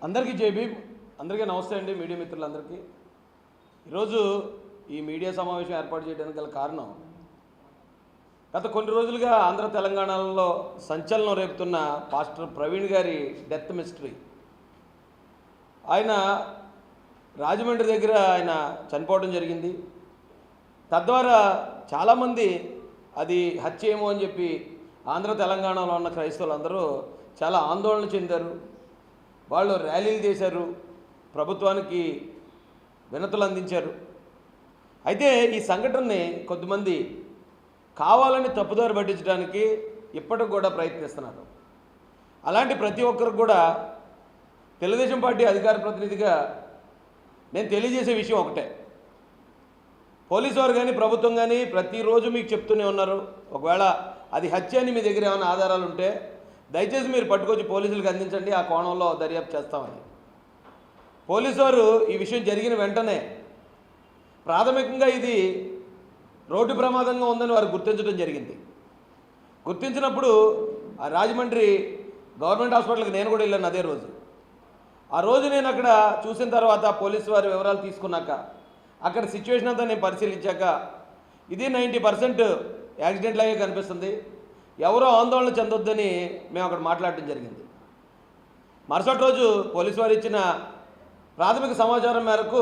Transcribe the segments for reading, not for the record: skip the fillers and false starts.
అందరికీ జేబీ, అందరికీ నమస్తే అండి. మీడియా మిత్రులందరికీ ఈరోజు ఈ మీడియా సమావేశం ఏర్పాటు చేయడానికి గల కారణం, గత కొన్ని రోజులుగా ఆంధ్ర తెలంగాణలో సంచలనం రేపుతున్న పాస్టర్ ప్రవీణ్ గారి డెత్ మిస్టరీ. ఆయన రాజమండ్రి దగ్గర ఆయన చనిపోవడం జరిగింది. తద్వారా చాలామంది అది హత్య ఏమో అని చెప్పి ఆంధ్ర తెలంగాణలో ఉన్న క్రైస్తవులందరూ చాలా ఆందోళన చెందారు. వాళ్ళు ర్యాలీలు చేశారు, ప్రభుత్వానికి వినతులు అందించారు. అయితే ఈ సంఘటనని కొద్దిమంది కావాలని తప్పుదారి పట్టించడానికి ఇప్పటికి కూడా ప్రయత్నిస్తున్నారు. అలాంటి ప్రతి ఒక్కరికి కూడా తెలుగుదేశం పార్టీ అధికార ప్రతినిధిగా నేను తెలియజేసే విషయం ఒకటే. పోలీసు వారు కానీ ప్రభుత్వం కానీ ప్రతిరోజు మీకు చెప్తూనే ఉన్నారు, ఒకవేళ అది హత్య అని మీ దగ్గర ఏమైనా ఆధారాలు ఉంటే దయచేసి మీరు పట్టుకొచ్చి పోలీసులకు అందించండి, ఆ కోణంలో దర్యాప్తు చేస్తామని. పోలీసు వారు ఈ విషయం జరిగిన వెంటనే ప్రాథమికంగా ఇది రోడ్డు ప్రమాదంగా ఉందని వారు గుర్తించడం జరిగింది. గుర్తించినప్పుడు ఆ రాజమండ్రి గవర్నమెంట్ హాస్పిటల్కి నేను కూడా వెళ్ళాను అదే రోజు. ఆ రోజు నేను అక్కడ చూసిన తర్వాత పోలీసు వారి వివరాలు తీసుకున్నాక అక్కడ సిచ్యువేషన్ అంతా నేను పరిశీలించాక ఇది 90% యాక్సిడెంట్ లాగే కనిపిస్తుంది, ఎవరో ఆందోళన చెందొద్దని మేము అక్కడ మాట్లాడటం జరిగింది. మరుసటి రోజు పోలీసు వారు ఇచ్చిన ప్రాథమిక సమాచారం మేరకు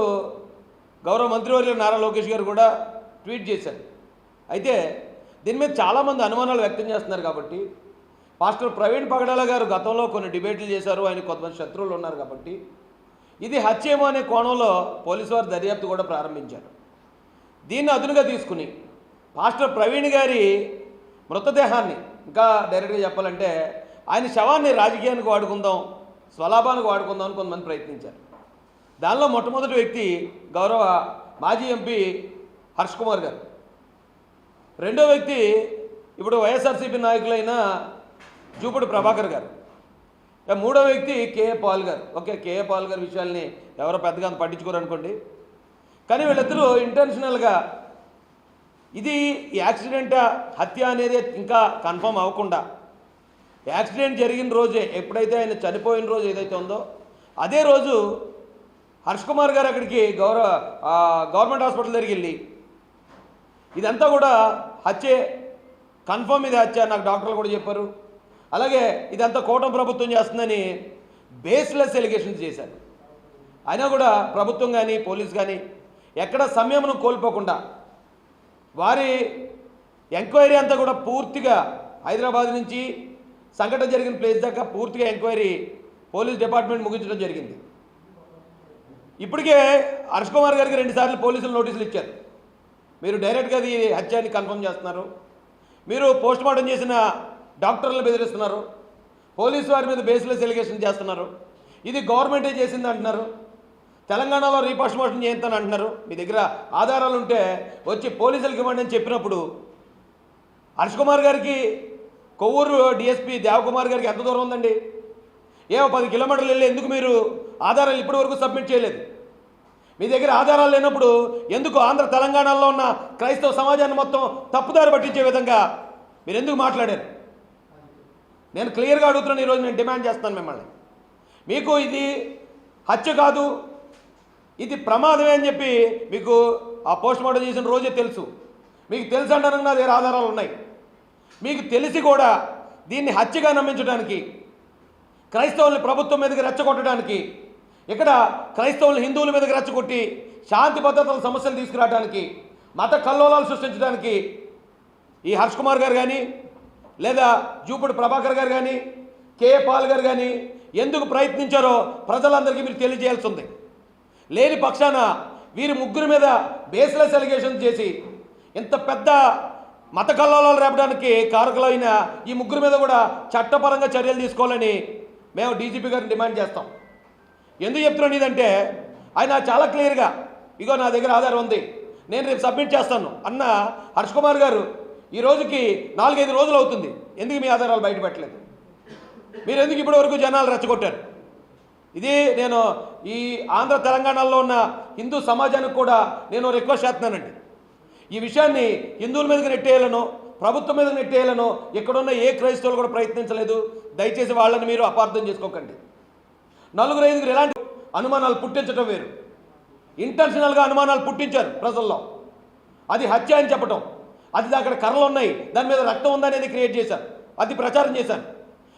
గౌరవ మంత్రివర్యులు నారా లోకేష్ గారు కూడా ట్వీట్ చేశారు. అయితే దీని మీద చాలామంది అనుమానాలు వ్యక్తం చేస్తున్నారు. కాబట్టి పాస్టర్ ప్రవీణ్ పగడాల గారు గతంలో కొన్ని డిబేట్లు చేశారు, ఆయన కొంతమంది శత్రువులు ఉన్నారు. కాబట్టి ఇది హత్యేమో అనే కోణంలో పోలీసు వారు దర్యాప్తు కూడా ప్రారంభించారు. దీన్ని అదునుగా తీసుకుని పాస్టర్ ప్రవీణ్ గారి మృతదేహాన్ని, ఇంకా డైరెక్ట్గా చెప్పాలంటే ఆయన శవాన్ని రాజకీయానికి వాడుకుందాం, స్వలాభానికి వాడుకుందాం అని కొంతమంది ప్రయత్నించారు. దానిలో మొట్టమొదటి వ్యక్తి గౌరవ మాజీ ఎంపీ హర్ష్ కుమార్ గారు. రెండో వ్యక్తి ఇప్పుడు వైఎస్ఆర్సీపీ నాయకులైన జూపూడి ప్రభాకర్ గారు. మూడో వ్యక్తి కేఏ పాల్ గారు. ఓకే, కేఏ పాల్ గారి విషయాల్ని ఎవరో పెద్దగా పట్టించుకోరు అనుకోండి, కానీ వీళ్ళిద్దరూ ఇంటెన్షనల్గా ఇది యాక్సిడెంట్ హత్య అనేది ఇంకా కన్ఫర్మ్ అవ్వకుండా యాక్సిడెంట్ జరిగిన రోజే, ఎప్పుడైతే ఆయన చనిపోయిన రోజు ఏదైతే ఉందో అదే రోజు హర్ష్ కుమార్ గారు అక్కడికి గవర్నమెంట్ హాస్పిటల్ దగ్గరికి వెళ్ళి ఇదంతా కూడా హత్యే, కన్ఫర్మ్ ఇది హత్య, నాకు డాక్టర్లు కూడా చెప్పారు, అలాగే ఇదంతా కూటమి ప్రభుత్వం చేస్తుందని బేస్లెస్ ఎలిగేషన్స్ చేశారు. అయినా కూడా ప్రభుత్వం కానీ పోలీస్ కానీ ఎక్కడ సంయమనం కోల్పోకుండా వారి ఎంక్వైరీ అంతా కూడా పూర్తిగా హైదరాబాద్ నుంచి సంఘటన జరిగిన ప్లేస్ దాకా పూర్తిగా ఎంక్వైరీ పోలీస్ డిపార్ట్మెంట్ ముగించడం జరిగింది. ఇప్పటికే హర్ష్ కుమార్ గారికి 2 సార్లు పోలీసులు నోటీసులు ఇచ్చారు. మీరు డైరెక్ట్గా అది హత్యాన్ని కన్ఫర్మ్ చేస్తున్నారు, మీరు పోస్ట్ మార్టం చేసిన డాక్టర్లను బెదిరిస్తున్నారు, పోలీసు వారి మీద బేస్లెస్ ఎలిగేషన్ చేస్తున్నారు, ఇది గవర్నమెంటే చేసింది అంటున్నారు, తెలంగాణలో రీపోస్ట్ మార్టం చేస్తాను అంటున్నారు. మీ దగ్గర ఆధారాలు ఉంటే వచ్చి పోలీసులకు ఇవ్వండి అని చెప్పినప్పుడు హర్ష్ కుమార్ గారికి కొవ్వూరు డిఎస్పీ దేవకుమార్ గారికి ఎంత దూరం ఉందండి? 10 కిలోమీటర్లు వెళ్ళి ఎందుకు మీరు ఆధారాలు ఇప్పటి వరకు సబ్మిట్ చేయలేదు? మీ దగ్గర ఆధారాలు లేనప్పుడు ఎందుకు ఆంధ్ర తెలంగాణలో ఉన్న క్రైస్తవ సమాజాన్ని మొత్తం తప్పుదారి పట్టించే విధంగా మీరు ఎందుకు మాట్లాడారు? నేను క్లియర్గా అడుగుతున్నాను, ఈరోజు నేను డిమాండ్ చేస్తాను మిమ్మల్ని. మీకు ఇది హత్య కాదు, ఇది ప్రమాదమే అని చెప్పి మీకు ఆ పోస్ట్ మార్టం చేసిన రోజే తెలుసు. మీకు తెలుసు అంటానికి నా దగ్గర ఆధారాలు ఉన్నాయి. మీకు తెలిసి కూడా దీన్ని హత్యగా నమ్మించడానికి, క్రైస్తవుల్ని ప్రభుత్వం మీదకి రెచ్చగొట్టడానికి, ఇక్కడ క్రైస్తవుల్ని హిందువుల మీదకి రెచ్చగొట్టి శాంతి భద్రతల సమస్యలు తీసుకురావడానికి, మత కల్లోలాలు సృష్టించడానికి ఈ హర్ష్ కుమార్ గారు కానీ లేదా జూపూడి ప్రభాకర్ గారు కానీ కేఏ పాల్ గారు కానీ ఎందుకు ప్రయత్నించారో ప్రజలందరికీ మీరు తెలియజేయాల్సి ఉంది. లేని పక్షాన వీరి ముగ్గురు మీద బేస్లెస్ ఎలిగేషన్ చేసి ఇంత పెద్ద మత కల్లోలాలు రేపడానికి కారకులైన ఈ ముగ్గురు మీద కూడా చట్టపరంగా చర్యలు తీసుకోవాలని మేము డీజీపీ గారిని డిమాండ్ చేస్తాం. ఎందుకు చెప్తున్నాను ఇదంటే, ఆయన చాలా క్లియర్గా ఇగో నా దగ్గర ఆధారం ఉంది, నేను రేపు సబ్మిట్ చేస్తాను అన్న హర్ష్ కుమార్ గారు ఈ రోజుకి 4-5 రోజులు అవుతుంది. ఎందుకు మీ ఆధారాలు బయట పెట్టలేదు? మీరు ఎందుకు ఇప్పటి వరకు జనాలు రెచ్చగొట్టారు? ఇది నేను ఈ ఆంధ్ర తెలంగాణలో ఉన్న హిందూ సమాజానికి కూడా నేను రిక్వెస్ట్ చేస్తున్నానండి. ఈ విషయాన్ని హిందువుల మీదకి నెట్టేయాలనో ప్రభుత్వం మీద నెట్టేయాలనో ఇక్కడున్న ఏ క్రైస్తవులు కూడా ప్రయత్నించలేదు. దయచేసి వాళ్ళని మీరు అపార్థం చేసుకోకండి. నలుగురు ఐదుగురు ఎలాంటి అనుమానాలు పుట్టించడం వేరు. ఇంటెన్షనల్గా అనుమానాలు పుట్టించారు ప్రజల్లో. అది హత్య అని చెప్పటం, అది అక్కడ కర్రలు ఉన్నాయి, దాని మీద రక్తం ఉందనేది క్రియేట్ చేశారు, అది ప్రచారం చేశారు.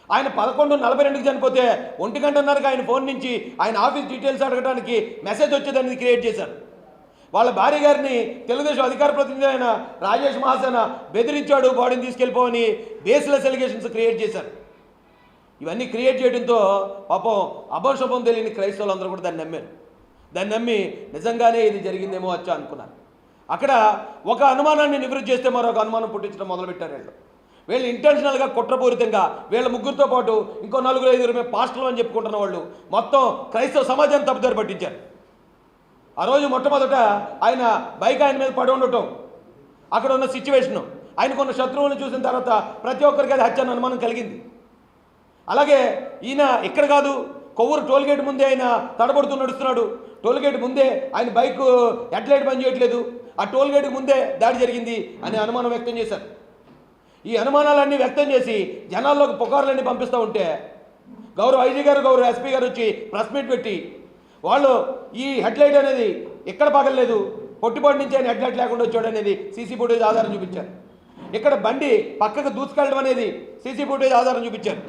ఆయన 11:42 చనిపోతే 1 గంటన్నరకు ఆయన ఫోన్ నుంచి ఆయన ఆఫీస్ డీటెయిల్స్ అడగడానికి మెసేజ్ వచ్చేదనేది క్రియేట్ చేశారు. వాళ్ళ భార్య గారిని తెలుగుదేశం అధికార ప్రతినిధి అయిన రాజేష్ మహాసేన బెదిరించాడు, బాడీని తీసుకెళ్ళిపోవని బేస్లెస్ ఎలిగేషన్స్ క్రియేట్ చేశారు. ఇవన్నీ క్రియేట్ చేయడంతో పాపం అభంశుభం తెలియని క్రైస్తవులందరూ కూడా దాన్ని నమ్మారు. దాన్ని నమ్మి నిజంగానే ఇది జరిగిందేమో వచ్చా అనుకున్నారు. అక్కడ ఒక అనుమానాన్ని నివృత్తి చేస్తే మరొక అనుమానం పుట్టించడం మొదలుపెట్టారు. వీళ్ళు ఇంటెన్షనల్గా కుట్రపూరితంగా వీళ్ళ ముగ్గురితో పాటు ఇంకో 4-5 మేము పాస్టర్లు అని చెప్పుకుంటున్న వాళ్ళు మొత్తం క్రైస్తవ సమాజాన్ని తప్పుదారి పట్టించారు. ఆ రోజు మొట్టమొదట ఆయన బైక్ ఆయన మీద పడి ఉండటం, అక్కడ ఉన్న సిచ్యువేషను, ఆయనకున్న శత్రువులను చూసిన తర్వాత ప్రతి ఒక్కరికి అది హత్య అనుమానం కలిగింది. అలాగే ఈయన ఇక్కడ కాదు, కొవ్వూరు టోల్గేట్ ముందే ఆయన తడబడుతూ నడుస్తున్నాడు. టోల్గేట్ ముందే ఆయన బైక్ హెడ్లైట్ పని చేయట్లేదు, ఆ టోల్గేట్కి ముందే దాడి జరిగింది అనే అనుమానం వ్యక్తం చేశారు. ఈ అనుమానాలన్నీ వ్యక్తం చేసి జనాల్లోకి పుకార్లన్నీ పంపిస్తూ ఉంటే గౌరవ ఐజీ గారు, గౌరవ ఎస్పీ గారు వచ్చి ప్రెస్ మీట్ పెట్టి వాళ్ళు ఈ హెడ్లైట్ అనేది ఎక్కడ పగలలేదు, పొట్టిపాటి నుంచి ఆయన హెడ్లైట్ లేకుండా వచ్చాడు అనేది సీసీ ఫుటేజ్ ఆధారం చూపించారు. ఇక్కడ బండి పక్కకు దూసుకెళ్ళడం అనేది సీసీ ఫుటేజ్ ఆధారం చూపించారు.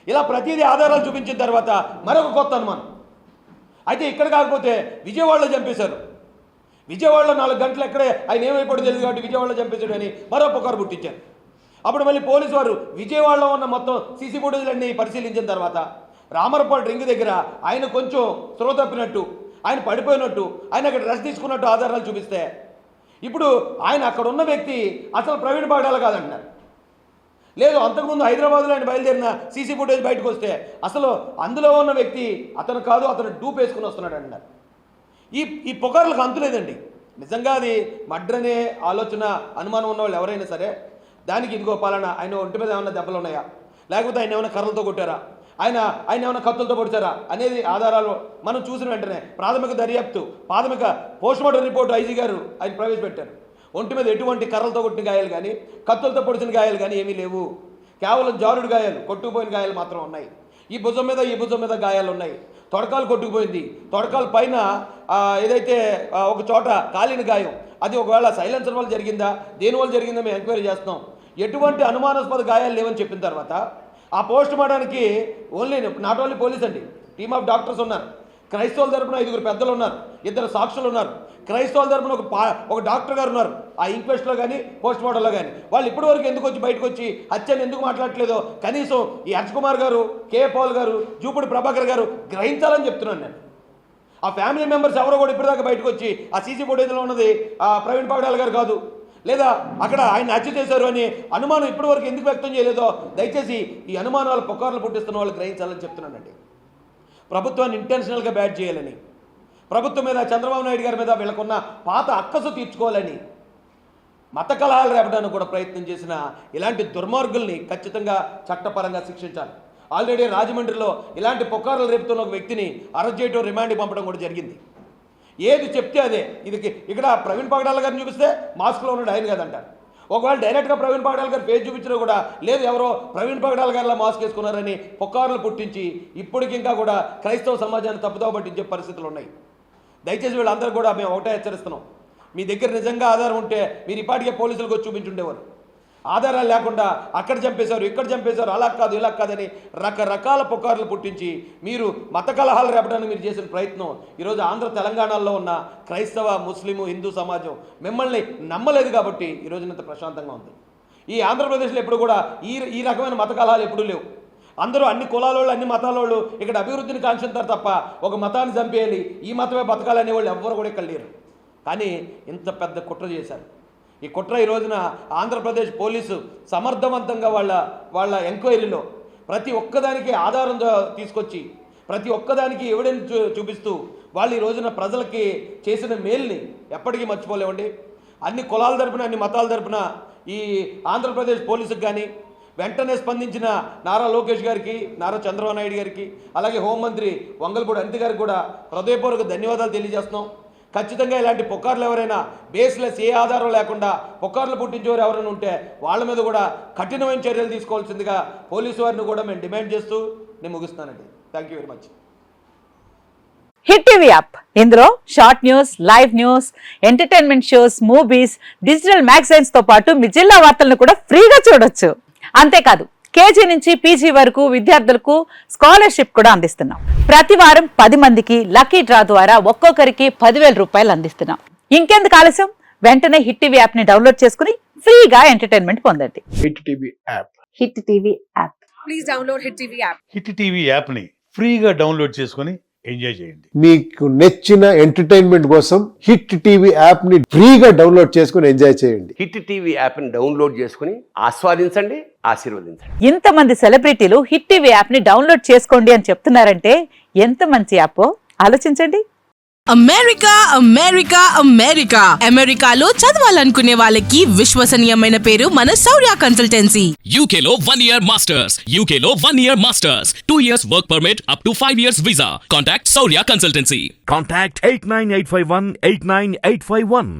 ఇలా ప్రతిదీ ఆధారాలు చూపించిన తర్వాత మరొక కొత్త అనుమానం. అయితే ఇక్కడ కాకపోతే విజయవాడలో చంపేశారు. విజయవాడలో 4 గంటలు ఎక్కడే ఆయన ఏమైపోయాడో తెలియదు కాబట్టి విజయవాడలో చంపేశాడు అని మరో పుకారు పుట్టించారు. అప్పుడు మళ్ళీ పోలీసు వారు విజయవాడలో ఉన్న మొత్తం సీసీ ఫుటేజ్లన్నీ పరిశీలించిన తర్వాత రామరపాడు రింగ్ దగ్గర ఆయన కొంచెం స్పృహ తప్పినట్టు, ఆయన పడిపోయినట్టు, ఆయన అక్కడ రెస్ట్ తీసుకున్నట్టు ఆధారాలు చూపిస్తే ఇప్పుడు ఆయన అక్కడ ఉన్న వ్యక్తి అసలు ప్రవీణ్ పగడాల కాదంటున్నారు. లేదు, అంతకుముందు హైదరాబాద్లో ఆయన బయలుదేరిన సీసీ ఫుటేజ్ బయటకు వస్తే అసలు అందులో ఉన్న వ్యక్తి అతను కాదు, అతను డూప్ వేసుకుని వస్తున్నాడు అంటున్నారు. ఈ పుకార్లకు అంతులేదండి. నిజంగా అది మర్డర్ అనే ఆలోచన అనుమానం ఉన్న వాళ్ళు ఎవరైనా సరే దానికి ఇదిగో పాలన ఆయన ఒంటి మీద ఏమైనా దెబ్బలు ఉన్నాయా, లేకపోతే ఆయన ఏమైనా కర్రలతో కొట్టారా, ఆయన ఏమైనా కత్తులతో పొడిచారా అనేది ఆధారాలు మనం చూసిన వెంటనే ప్రాథమిక దర్యాప్తు, ప్రాథమిక పోస్ట్మార్టం రిపోర్టు ఐజీ గారు ఆయన ప్రవేశపెట్టారు. ఒంటి మీద ఎటువంటి కర్రలతో కొట్టిన గాయాలు కానీ కత్తులతో పొడిచిన గాయాలు కానీ ఏమీ లేవు. కేవలం జారుడు గాయాలు, కొట్టుకుపోయిన గాయాలు మాత్రం ఉన్నాయి. ఈ భుజం మీద గాయాలు ఉన్నాయి. తొడకాలు కొట్టుకుపోయింది. తొడకాల పైన ఏదైతే ఒక చోట కాలిన గాయం, అది ఒకవేళ సైలెన్సర్ వల్ల జరిగిందా, దేనివల్ల జరిగిందా మేము ఎంక్వైరీ చేస్తున్నాం. ఎటువంటి అనుమానాస్పద గాయాలు లేవని చెప్పిన తర్వాత ఆ పోస్ట్ మార్టానికి నాట్ ఓన్లీ పోలీస్ అండి, టీమ్ ఆఫ్ డాక్టర్స్ ఉన్నారు. క్రైస్తవుల తరపున 5 పెద్దలు ఉన్నారు, 2 సాక్షులు ఉన్నారు. క్రైస్తవుల తరపున ఒక డాక్టర్ గారు ఉన్నారు ఆ ఇంక్వెస్ట్లో కానీ పోస్ట్ మార్టంలో కానీ. వాళ్ళు ఇప్పటివరకు ఎందుకు వచ్చి బయటకు వచ్చి హత్యను ఎందుకు మాట్లాడట్లేదో కనీసం ఈ హర్ష్ కుమార్ గారు, కే పాల్ గారు, జూపుడి ప్రభాకర్ గారు గ్రహించాలని చెప్తున్నాను నేను. ఆ ఫ్యామిలీ మెంబర్స్ ఎవరో కూడా ఇప్పటిదాకా బయటకు వచ్చి ఆ సీసీ ఫుటేజ్లో ఉన్నది ప్రవీణ్ పగడాల గారు కాదు, లేదా అక్కడ ఆయన హత్య చేశారు అని అనుమానం ఇప్పటివరకు ఎందుకు వ్యక్తం చేయలేదో దయచేసి ఈ అనుమానాలు పుకార్లు పుట్టిస్తున్న వాళ్ళు గ్రహించాలని చెప్తున్నానండి. ప్రభుత్వాన్ని ఇంటెన్షనల్గా బ్యాడ్ చేయాలని, ప్రభుత్వం మీద, చంద్రబాబు నాయుడు గారి మీద వీళ్ళకున్న పాత అక్కసు తీర్చుకోవాలని, మత కలహాలు రేపడానికి కూడా ప్రయత్నం చేసిన ఇలాంటి దుర్మార్గుల్ని ఖచ్చితంగా చట్టపరంగా శిక్షించాలి. ఆల్రెడీ రాజమండ్రిలో ఇలాంటి పుకార్లు రేపుతున్న ఒక వ్యక్తిని అరెస్ట్ చేయడం, రిమాండ్కి పంపడం కూడా జరిగింది. ఏది చెప్తే అదే. ఇక్కడ ప్రవీణ్ పగడాల గారిని చూపిస్తే మాస్క్లో ఉన్నాడు ఆయన కాదంటారు. ఒకవేళ డైరెక్ట్గా ప్రవీణ్ పగడాల గారు పేజ్ చూపించినా కూడా లేదు, ఎవరో ప్రవీణ్ పగడాల గారిలా మాస్క్ వేసుకున్నారని పుకార్లు పుట్టించి ఇప్పటికి ఇంకా కూడా క్రైస్తవ సమాజాన్ని తప్పుదోవ పట్టించే పరిస్థితులు ఉన్నాయి. దయచేసి వీళ్ళందరూ కూడా మేము ఒకటే హెచ్చరిస్తున్నాం, మీ దగ్గర నిజంగా ఆధారం ఉంటే మీరు ఇప్పటికే పోలీసులకు వచ్చి చూపించుండేవారు. ఆధారాలు లేకుండా అక్కడ చంపేశారు, ఇక్కడ చంపేశారు, అలా కాదు ఇలా కాదని రకరకాల పుకార్లు పుట్టించి మీరు మత కలహాలు రేపడానికి మీరు చేసిన ప్రయత్నం ఈరోజు ఆంధ్ర తెలంగాణలో ఉన్న క్రైస్తవ, ముస్లిము, హిందూ సమాజం మిమ్మల్ని నమ్మలేదు కాబట్టి ఈరోజు ఇంత ప్రశాంతంగా ఉంది. ఈ ఆంధ్రప్రదేశ్లో ఎప్పుడు కూడా ఈ రకమైన మత కలహాలు ఎప్పుడూ లేవు. అందరూ అన్ని కులాల వాళ్ళు, అన్ని మతాల వాళ్ళు ఇక్కడ అభివృద్ధిని కాంక్షిస్తారు తప్ప ఒక మతాన్ని చంపేయాలి, ఈ మతమే బతకాలనే వాళ్ళు ఎవ్వరు కూడా ఇక్కడ లేరు. కానీ ఇంత పెద్ద కుట్ర చేశారు. ఈ కుట్ర ఈ రోజున ఆంధ్రప్రదేశ్ పోలీసు సమర్థవంతంగా వాళ్ళ ఎంక్వైరీలో ప్రతి ఒక్కదానికి ఆధారం తీసుకొచ్చి ప్రతి ఒక్కదానికి ఎవిడెన్స్ చూపిస్తూ వాళ్ళు ఈ రోజున ప్రజలకి చేసిన మేల్ని ఎప్పటికీ మర్చిపోలేమండి. అన్ని కులాల తరపున, అన్ని మతాల తరపున ఈ ఆంధ్రప్రదేశ్ పోలీసుకు కానీ వెంటనే స్పందించిన నారా లోకేష్ గారికి, నారా చంద్రబాబు నాయుడు గారికి, అలాగే హోంమంత్రి వంగల్పూడి అనిత గారికి కూడా హృదయపూర్వక ధన్యవాదాలు తెలియజేస్తున్నాం. ఖచ్చితంగా ఇలాంటి పుకార్లు ఎవరైనా బేస్లెస్ ఏ ఆధారం లేకుండా పుకార్లు పుట్టించేవారు ఎవరైనా ఉంటే వాళ్ళ మీద కూడా కఠినమైన చర్యలు తీసుకోవాల్సిందిగా పోలీసు వారిని కూడా మేము డిమాండ్ చేస్తూ నేను ముగిస్తానండి. Thank you very much. Hit TV app ఇందులో short news, live news, entertainment shows, movies, digital magazines తో పాటు మీ జిల్లా వార్తలను కూడా ఫ్రీగా చూడొచ్చు. అంతేకాదు కేజీ నుంచి పీజీ వరకు విద్యార్థులకు స్కాలర్షిప్ కూడా అందిస్తున్నాం. ప్రతి వారం 10 మందికి లక్కీ డ్రా ద్వారా ఒక్కొక్కరికి 10,000 రూపాయలు అందిస్తున్నాం. ఇంకెందుకు ఆలస్యం, వెంటనే హిట్ టీవీ యాప్ ని డౌన్లోడ్ చేసుకుని ఫ్రీగా ఎంటర్టైన్మెంట్ పొందండి. Hit TV app. Hit TV app. Please download hit TV app. Hit TV యాప్ని ఫ్రీగా డౌన్లోడ్ చేసుకొని ఎంజాయ్ చేయండి. మీకు నచ్చిన ఎంటర్టైన్మెంట్ కోసం హిట్ టీవీ యాప్ ని ఫ్రీగా డౌన్లోడ్ చేసుకుని ఎంజాయ్ చేయండి. హిట్ టీవీ యాప్ని డౌన్లోడ్ చేసుకుని ఆస్వాదించండి, ఆశీర్వదించండి. ఇంతమంది సెలబ్రిటీలు హిట్ టీవీ యాప్ ని డౌన్లోడ్ చేసుకోండి అని చెప్తున్నారంటే ఎంత మంచి యాప్ ఆలోచించండి. అమెరికా అమెరికా అమెరికా అమెరికాలో చదవాలనుకునే వాళ్ళకి విశ్వసనీయమైన పేరు మన శౌర్య కన్సల్టెన్సీ. UK లో 1 year masters. UK లో 1 year masters. 2 years work permit up to 5 years visa. Contact Saurya Consultancy. Contact 89851 89851.